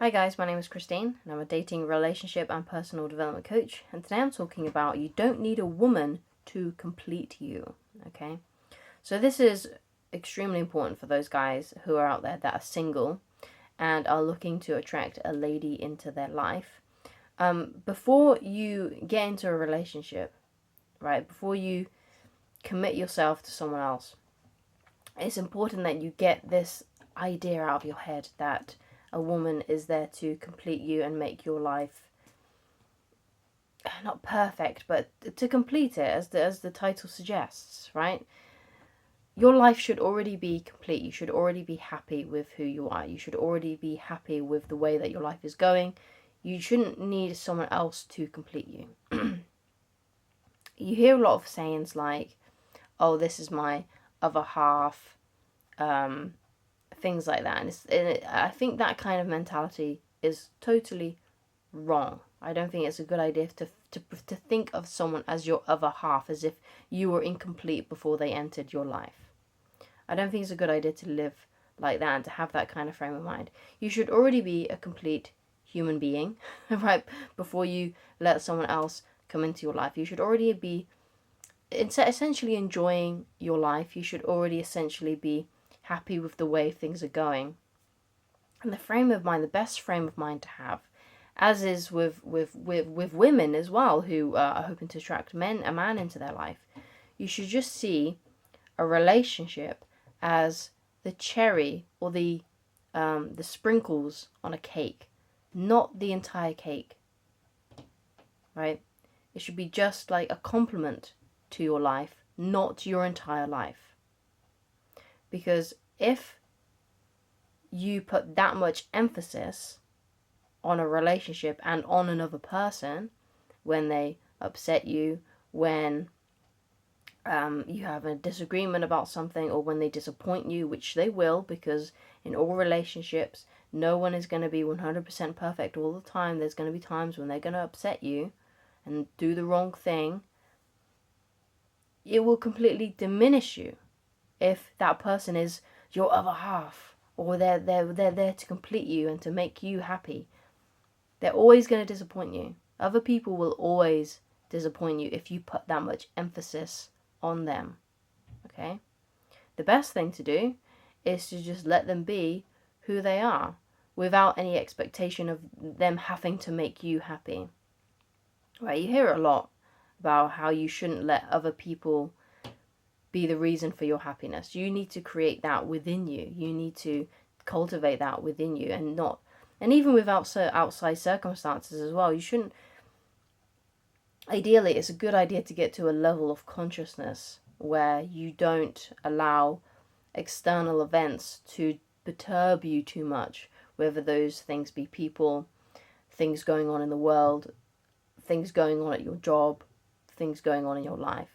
Hi guys, my name is Christine and I'm a dating, relationship and personal development coach, and today I'm talking about you don't need a woman to complete you, okay? So this is extremely important for those guys who are out there that are single and are looking to attract a lady into their life. Before you get into a relationship, right, before you commit yourself to someone else, it's important that you get this idea out of your head that a woman is there to complete you and make your life not perfect, but to complete it, as the title suggests, right? Your life should already be complete. You should already be happy with who you are. You should already be happy with the way that your life is going. You shouldn't need someone else to complete you. You hear a lot of sayings like, oh, this is my other half, things like that. And I think that kind of mentality is totally wrong. I don't think it's a good idea to think of someone as your other half, as if you were incomplete before they entered your life. I don't think it's a good idea to live like that and to have that kind of frame of mind. You should already be a complete human being, right, before you let someone else come into your life. You should already be essentially enjoying your life. You should already essentially be happy with the way things are going. And the frame of mind, the best frame of mind to have, as is with women as well who are hoping to attract a man into their life, you should just see a relationship as the cherry or the sprinkles on a cake, not the entire cake, right? It should be just like a complement to your life, not your entire life. Because if you put that much emphasis on a relationship and on another person when they upset you, when you have a disagreement about something, or when they disappoint you, which they will, because in all relationships, no one is going to be 100% perfect all the time. There's going to be times when they're going to upset you and do the wrong thing. It will completely diminish you if that person is your other half, or they're there to complete you and to make you happy. They're always going to disappoint you. Other people will always disappoint you if you put that much emphasis on them. Okay? The best thing to do is to just let them be who they are without any expectation of them having to make you happy. Right? You hear a lot about how you shouldn't let other people be the reason for your happiness. You need to create that within you. You need to cultivate that within you, and even without outside circumstances as well. You shouldn't. Ideally, it's a good idea to get to a level of consciousness where you don't allow external events to perturb you too much, whether those things be people, things going on in the world, things going on at your job, things going on in your life.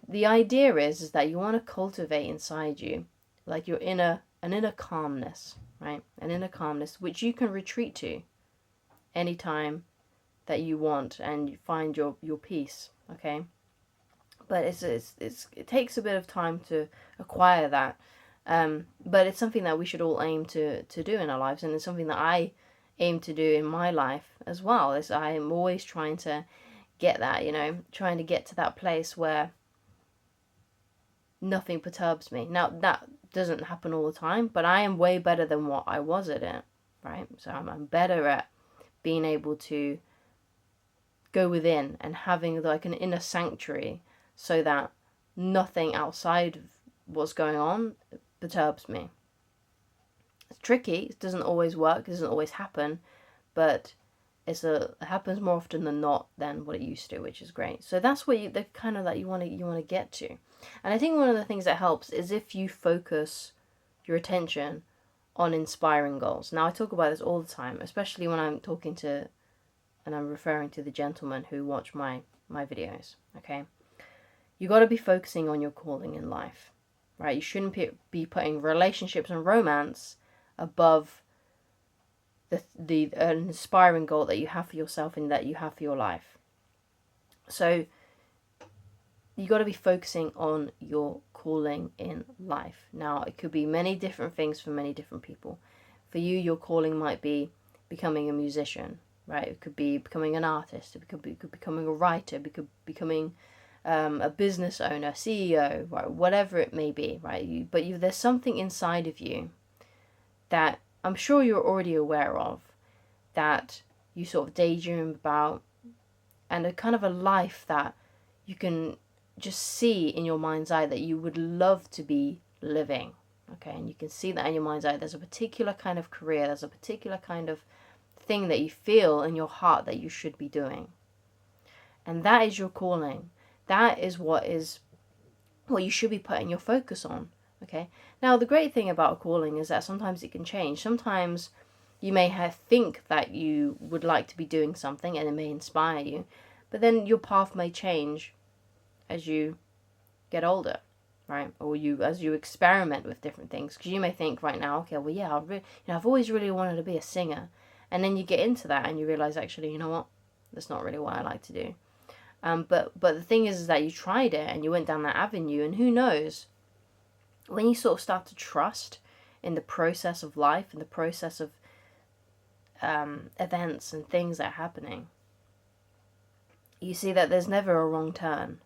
The idea is that you want to cultivate inside you, like an inner calmness, right? An inner calmness which you can retreat to anytime that you want and you find your peace, okay? But it takes a bit of time to acquire that, but it's something that we should all aim to do in our lives, and it's something that I aim to do in my life as well. Is I am always trying to get that, trying to get to that place where nothing perturbs me. Now, that doesn't happen all the time, but I am way better than what I was at it, right? So I'm better at being able to go within and having like an inner sanctuary so that nothing outside of what's going on perturbs me. It's tricky. It doesn't always work. It doesn't always happen, but it happens more often than not than what it used to, which is great. So that's what the kind of that you want to get to. And I think one of the things that helps is if you focus your attention on inspiring goals. Now, I talk about this all the time, especially when I'm talking to, and I'm referring to the gentlemen who watch my videos, okay? You got to be focusing on your calling in life, right? You shouldn't be putting relationships and romance above the inspiring goal that you have for yourself and that you have for your life. So you got to be focusing on your calling in life. Now, it could be many different things for many different people. For you, your calling might be becoming a musician, right? It could be becoming an artist. It could be becoming a writer. It could be becoming a business owner, CEO, right? Whatever it may be, right? There's something inside of you that I'm sure you're already aware of, that you sort of daydream about, and a kind of a life that you can just see in your mind's eye that you would love to be living. Okay, and you can see that in your mind's eye. There's a particular kind of career, there's a particular kind of thing that you feel in your heart that you should be doing. And that is your calling. That is what you should be putting your focus on. Okay. Now, the great thing about a calling is that sometimes it can change. Sometimes you may think that you would like to be doing something and it may inspire you, but then your path may change as you get older, right? Or as you experiment with different things. Because you may think right now, okay, well, yeah, I've always really wanted to be a singer. And then you get into that and you realize, actually, you know what? That's not really what I like to do. But the thing is that you tried it and you went down that avenue, and who knows, when you sort of start to trust in the process of life and the process of events and things that are happening, you see that there's never a wrong turn.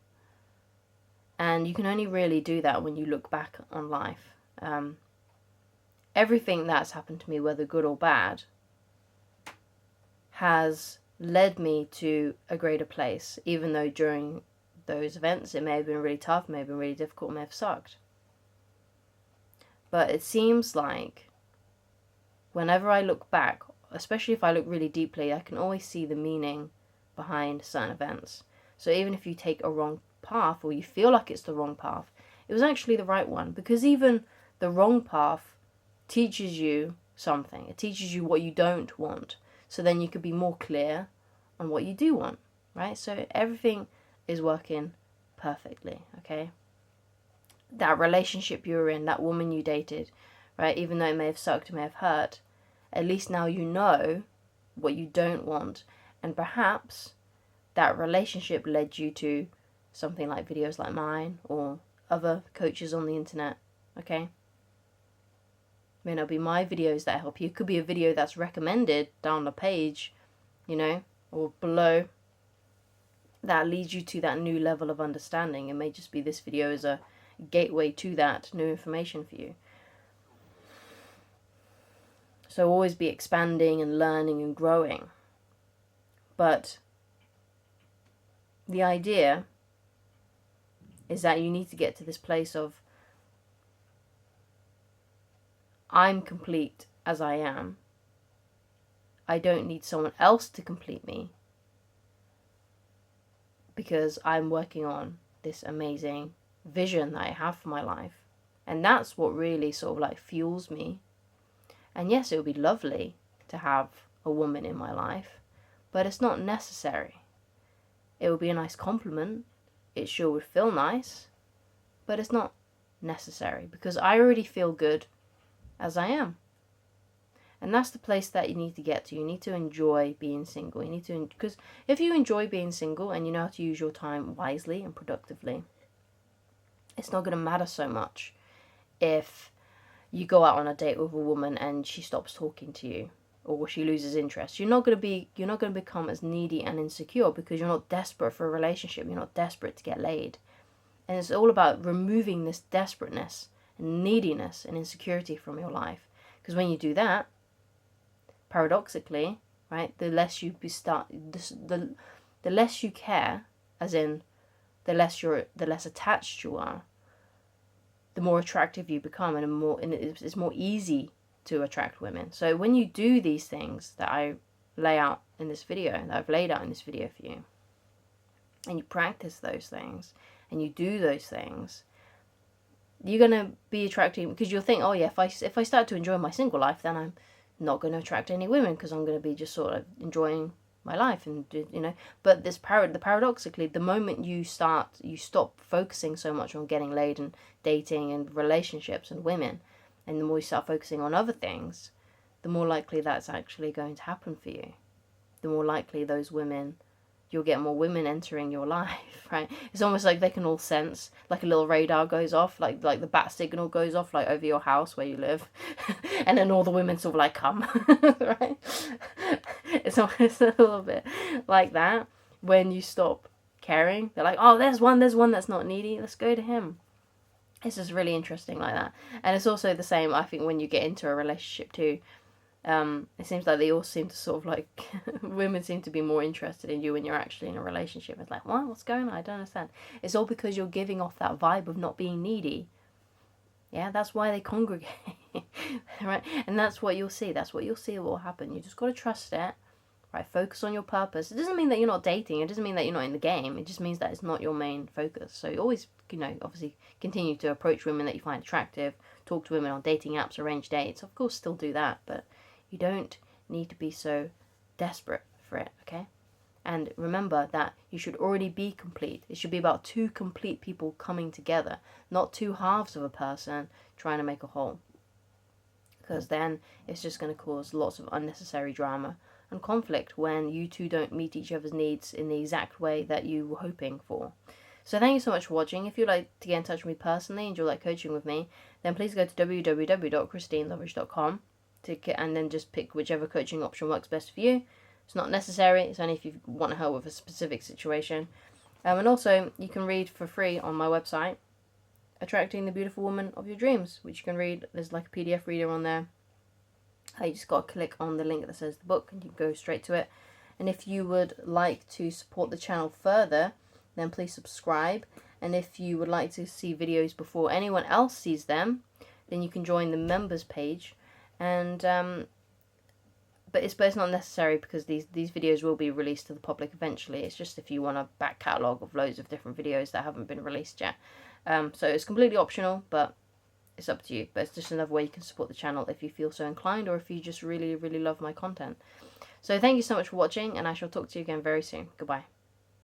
And you can only really do that when you look back on life. Everything that's happened to me, whether good or bad, has led me to a greater place, even though during those events it may have been really tough, may have been really difficult, may have sucked. But it seems like whenever I look back, especially if I look really deeply, I can always see the meaning behind certain events. So even if you take a wrong path, or you feel like it's the wrong path, it was actually the right one, because even the wrong path teaches you something. It teaches you what you don't want, so then you could be more clear on what you do want, right? So everything is working perfectly, okay? That relationship you were in, that woman you dated, right? Even though it may have sucked, it may have hurt, at least now you know what you don't want. And perhaps that relationship led you to something like videos like mine or other coaches on the internet, okay? It may not be my videos that help you. It could be a video that's recommended down the page, or below, that leads you to that new level of understanding. It may just be this video is a gateway to that new information for you. So always be expanding and learning and growing. But the idea is that you need to get to this place of, I'm complete as I am. I don't need someone else to complete me, because I'm working on this amazing vision that I have for my life. And that's what really sort of like fuels me. And yes, it would be lovely to have a woman in my life, but it's not necessary. It would be a nice compliment. It sure would feel nice, but it's not necessary, because I already feel good as I am. And that's the place that you need to get to. You need to enjoy being single. Because if you enjoy being single and you know how to use your time wisely and productively, it's not going to matter so much if you go out on a date with a woman and she stops talking to you, or she loses interest. You're not going to become as needy and insecure, because you're not desperate for a relationship. You're not desperate to get laid. And it's all about removing this desperateness and neediness and insecurity from your life. Because when you do that, paradoxically, right, the less you care, as in the less attached you are, the more attractive you become, and it's more easy to attract women. So when you do these things that I lay out in this video, that I've laid out in this video for you, and you practice those things, and you do those things, you're gonna be attracting, because you'll think, oh yeah, if I start to enjoy my single life, then I'm not going to attract any women, because I'm going to be just sort of enjoying my life, and But paradoxically, the moment you stop focusing so much on getting laid and dating and relationships and women, and the more you start focusing on other things, the more likely that's actually going to happen for you. The more likely those women you'll get more women entering your life, right? It's almost like they can all sense, like a little radar goes off, like the bat signal goes off, like over your house where you live, and then all the women sort of like come, right? It's almost a little bit like that when you stop caring. They're like, oh, there's one that's not needy. Let's go to him. It's just really interesting like that. And it's also the same, I think, when you get into a relationship too. It seems like they all seem to sort of like, women seem to be more interested in you when you're actually in a relationship. It's like, what? What's going on? I don't understand. It's all because you're giving off that vibe of not being needy. Yeah, that's why they congregate. Right? And that's what you'll see. That's what you'll see will happen. You just got to trust it. Right, focus on your purpose. It doesn't mean that you're not dating. It doesn't mean that you're not in the game. It just means that it's not your main focus. So you always, obviously continue to approach women that you find attractive, talk to women on dating apps, arrange dates. Of course, still do that, but you don't need to be so desperate for it, okay? And remember that you should already be complete. It should be about two complete people coming together, not two halves of a person trying to make a whole. Because then it's just going to cause lots of unnecessary drama and conflict when you two don't meet each other's needs in the exact way that you were hoping for. So thank you so much for watching. If you'd like to get in touch with me personally and you'd like coaching with me, then please go to www.christinelovridge.com and then just pick whichever coaching option works best for you. It's not necessary. It's only if you want help with a specific situation. And also, you can read for free on my website, Attracting the Beautiful Woman of Your Dreams, which you can read. There's like a PDF reader on there. You just got to click on the link that says the book and you can go straight to it. And if you would like to support the channel further, then please subscribe. And if you would like to see videos before anyone else sees them, then you can join the members page. And but it's not necessary because these videos will be released to the public eventually. It's just if you want a back catalogue of loads of different videos that haven't been released yet. So it's completely optional, but it's up to you. But it's just another way you can support the channel if you feel so inclined or if you just really, really love my content. So thank you so much for watching, and I shall talk to you again very soon. Goodbye.